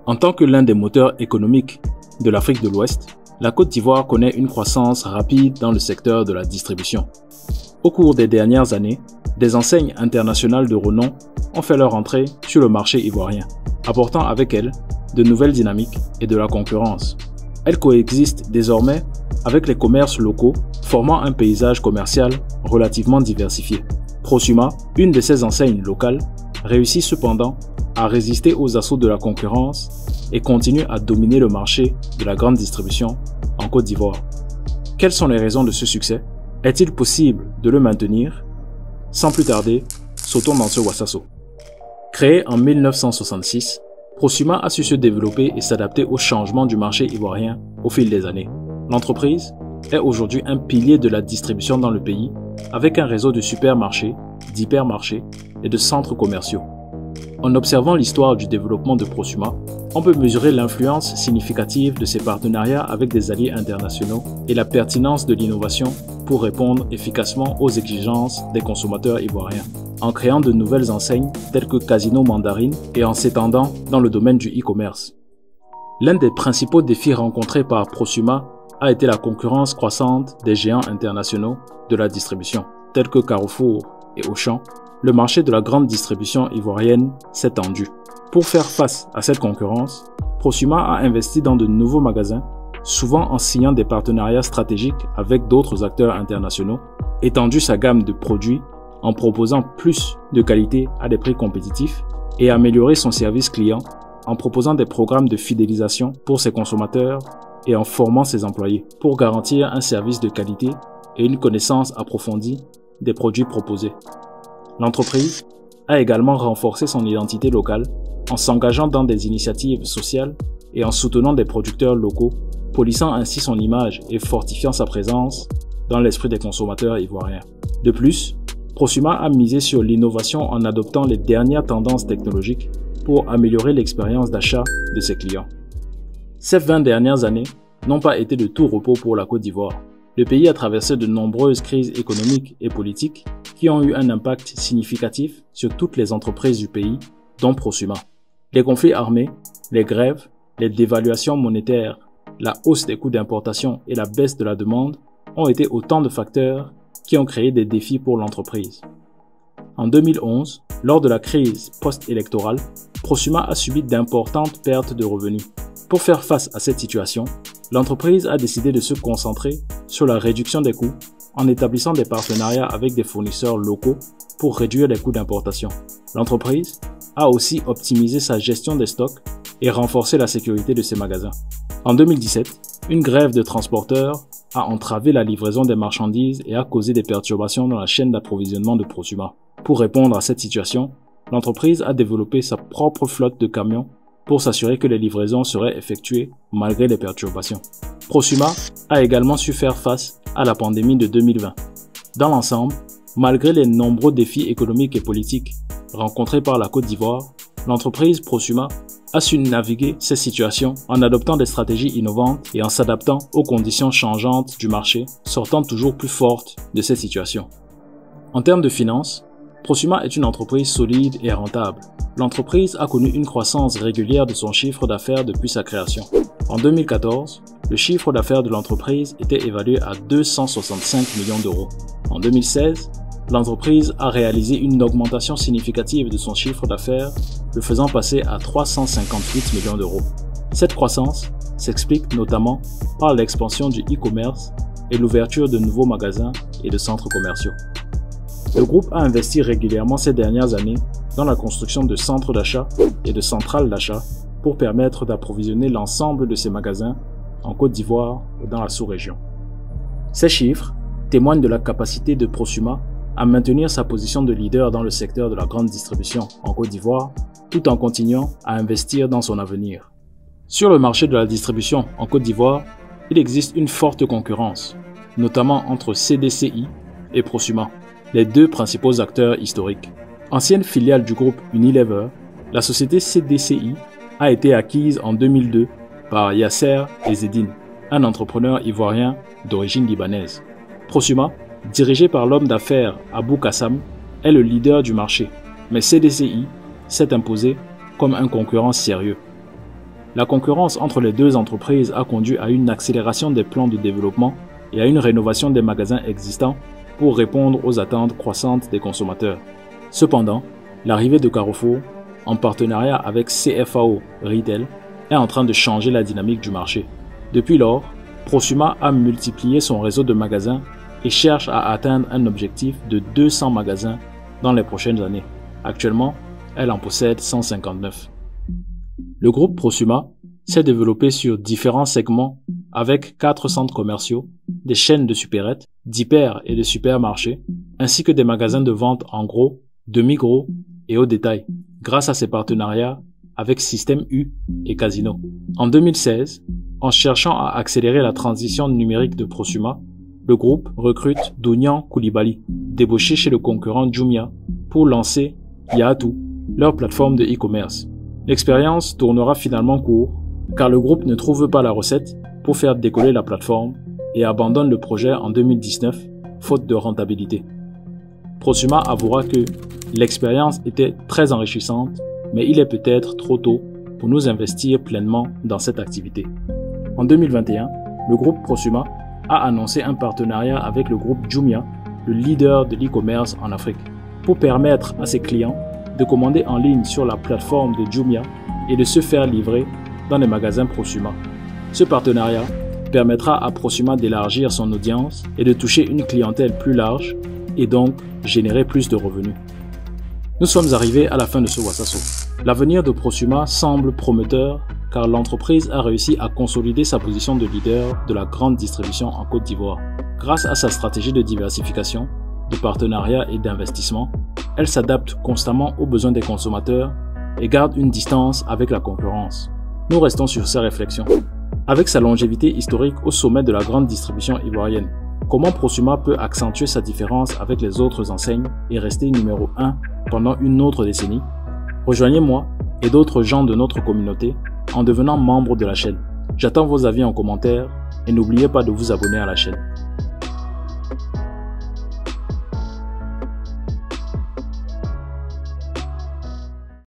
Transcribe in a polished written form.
En tant que l'un des moteurs économiques de l'Afrique de l'Ouest, la Côte d'Ivoire connaît une croissance rapide dans le secteur de la distribution. Au cours des dernières années, des enseignes internationales de renom ont fait leur entrée sur le marché ivoirien, apportant avec elles de nouvelles dynamiques et de la concurrence. Elles coexistent désormais avec les commerces locaux, formant un paysage commercial relativement diversifié. Prosuma, une de ces enseignes locales, réussit cependant à résister aux assauts de la concurrence et continue à dominer le marché de la grande distribution en Côte d'Ivoire. Quelles sont les raisons de ce succès? Est-il possible de le maintenir? Sans plus tarder, sautons dans ce Wassasso. Créé en 1966, Prosuma a su se développer et s'adapter aux changements du marché ivoirien au fil des années. L'entreprise est aujourd'hui un pilier de la distribution dans le pays, avec un réseau de supermarchés, d'hypermarchés et de centres commerciaux. En observant l'histoire du développement de Prosuma, on peut mesurer l'influence significative de ses partenariats avec des alliés internationaux et la pertinence de l'innovation pour répondre efficacement aux exigences des consommateurs ivoiriens, en créant de nouvelles enseignes telles que Casino Mandarine et en s'étendant dans le domaine du e-commerce. L'un des principaux défis rencontrés par Prosuma a été la concurrence croissante des géants internationaux de la distribution, tels que Carrefour et Auchan. Le marché de la grande distribution ivoirienne s'est tendu. Pour faire face à cette concurrence, Prosuma a investi dans de nouveaux magasins, souvent en signant des partenariats stratégiques avec d'autres acteurs internationaux, étendu sa gamme de produits en proposant plus de qualité à des prix compétitifs et amélioré son service client en proposant des programmes de fidélisation pour ses consommateurs et en formant ses employés pour garantir un service de qualité et une connaissance approfondie des produits proposés. L'entreprise a également renforcé son identité locale en s'engageant dans des initiatives sociales et en soutenant des producteurs locaux, polissant ainsi son image et fortifiant sa présence dans l'esprit des consommateurs ivoiriens. De plus, Prosuma a misé sur l'innovation en adoptant les dernières tendances technologiques pour améliorer l'expérience d'achat de ses clients. Ces 20 dernières années n'ont pas été de tout repos pour la Côte d'Ivoire. Le pays a traversé de nombreuses crises économiques et politiques qui ont eu un impact significatif sur toutes les entreprises du pays, dont Prosuma. Les conflits armés, les grèves, les dévaluations monétaires, la hausse des coûts d'importation et la baisse de la demande ont été autant de facteurs qui ont créé des défis pour l'entreprise. En 2011, lors de la crise post-électorale, Prosuma a subi d'importantes pertes de revenus. Pour faire face à cette situation, l'entreprise a décidé de se concentrer sur la réduction des coûts en établissant des partenariats avec des fournisseurs locaux pour réduire les coûts d'importation. L'entreprise a aussi optimisé sa gestion des stocks et renforcé la sécurité de ses magasins. En 2017, une grève de transporteurs a entravé la livraison des marchandises et a causé des perturbations dans la chaîne d'approvisionnement de Prosuma. Pour répondre à cette situation, l'entreprise a développé sa propre flotte de camions pour s'assurer que les livraisons seraient effectuées malgré les perturbations. Prosuma a également su faire face à la pandémie de 2020. Dans l'ensemble, malgré les nombreux défis économiques et politiques rencontrés par la Côte d'Ivoire, l'entreprise Prosuma a su naviguer ces situations en adoptant des stratégies innovantes et en s'adaptant aux conditions changeantes du marché, sortant toujours plus forte de ces situations. En termes de finances, Prosuma est une entreprise solide et rentable. L'entreprise a connu une croissance régulière de son chiffre d'affaires depuis sa création. En 2014, le chiffre d'affaires de l'entreprise était évalué à 265 millions d'euros. En 2016, l'entreprise a réalisé une augmentation significative de son chiffre d'affaires, le faisant passer à 358 millions d'euros. Cette croissance s'explique notamment par l'expansion du e-commerce et l'ouverture de nouveaux magasins et de centres commerciaux. Le groupe a investi régulièrement ces dernières années dans la construction de centres d'achat et de centrales d'achat pour permettre d'approvisionner l'ensemble de ses magasins en Côte d'Ivoire et dans la sous-région. Ces chiffres témoignent de la capacité de Prosuma à maintenir sa position de leader dans le secteur de la grande distribution en Côte d'Ivoire, tout en continuant à investir dans son avenir. Sur le marché de la distribution en Côte d'Ivoire, il existe une forte concurrence, notamment entre CDCI et Prosuma, les deux principaux acteurs historiques. Ancienne filiale du groupe Unilever, la société CDCI a été acquise en 2002 par Yasser Ezzedine, un entrepreneur ivoirien d'origine libanaise. Prosuma, dirigé par l'homme d'affaires Abou Kassam, est le leader du marché, mais CDCI s'est imposé comme un concurrent sérieux. La concurrence entre les deux entreprises a conduit à une accélération des plans de développement et à une rénovation des magasins existants pour répondre aux attentes croissantes des consommateurs. Cependant, l'arrivée de Carrefour, en partenariat avec CFAO Retail, est en train de changer la dynamique du marché. Depuis lors, Proxima a multiplié son réseau de magasins et cherche à atteindre un objectif de 200 magasins dans les prochaines années. Actuellement, elle en possède 159. Le groupe Proxima s'est développé sur différents segments avec 4 centres commerciaux, des chaînes de supérettes, d'hyper et de supermarchés, ainsi que des magasins de vente en gros, demi-gros et au détail, grâce à ses partenariats avec Système U et Casino. En 2016, en cherchant à accélérer la transition numérique de Proxima, le groupe recrute Dounian Koulibaly, débauché chez le concurrent Jumia, pour lancer Yaatu, leur plateforme de e-commerce. L'expérience tournera finalement court, car le groupe ne trouve pas la recette pour faire décoller la plateforme et abandonne le projet en 2019, faute de rentabilité. Proxima avouera que l'expérience était très enrichissante, mais il est peut-être trop tôt pour nous investir pleinement dans cette activité. En 2021, le groupe Proxima a annoncé un partenariat avec le groupe Jumia, le leader de l'e-commerce en Afrique, pour permettre à ses clients de commander en ligne sur la plateforme de Jumia et de se faire livrer dans les magasins Proxima. Ce partenariat permettra à Proxima d'élargir son audience et de toucher une clientèle plus large et donc générer plus de revenus. Nous sommes arrivés à la fin de ce Wasaso. L'avenir de Proxima semble prometteur car l'entreprise a réussi à consolider sa position de leader de la grande distribution en Côte d'Ivoire. Grâce à sa stratégie de diversification, de partenariat et d'investissement, elle s'adapte constamment aux besoins des consommateurs et garde une distance avec la concurrence. Nous restons sur ces réflexions. Avec sa longévité historique au sommet de la grande distribution ivoirienne, comment Proxima peut accentuer sa différence avec les autres enseignes et rester numéro 1 pendant une autre décennie? Rejoignez-moi et d'autres gens de notre communauté en devenant membre de la chaîne. J'attends vos avis en commentaire et n'oubliez pas de vous abonner à la chaîne.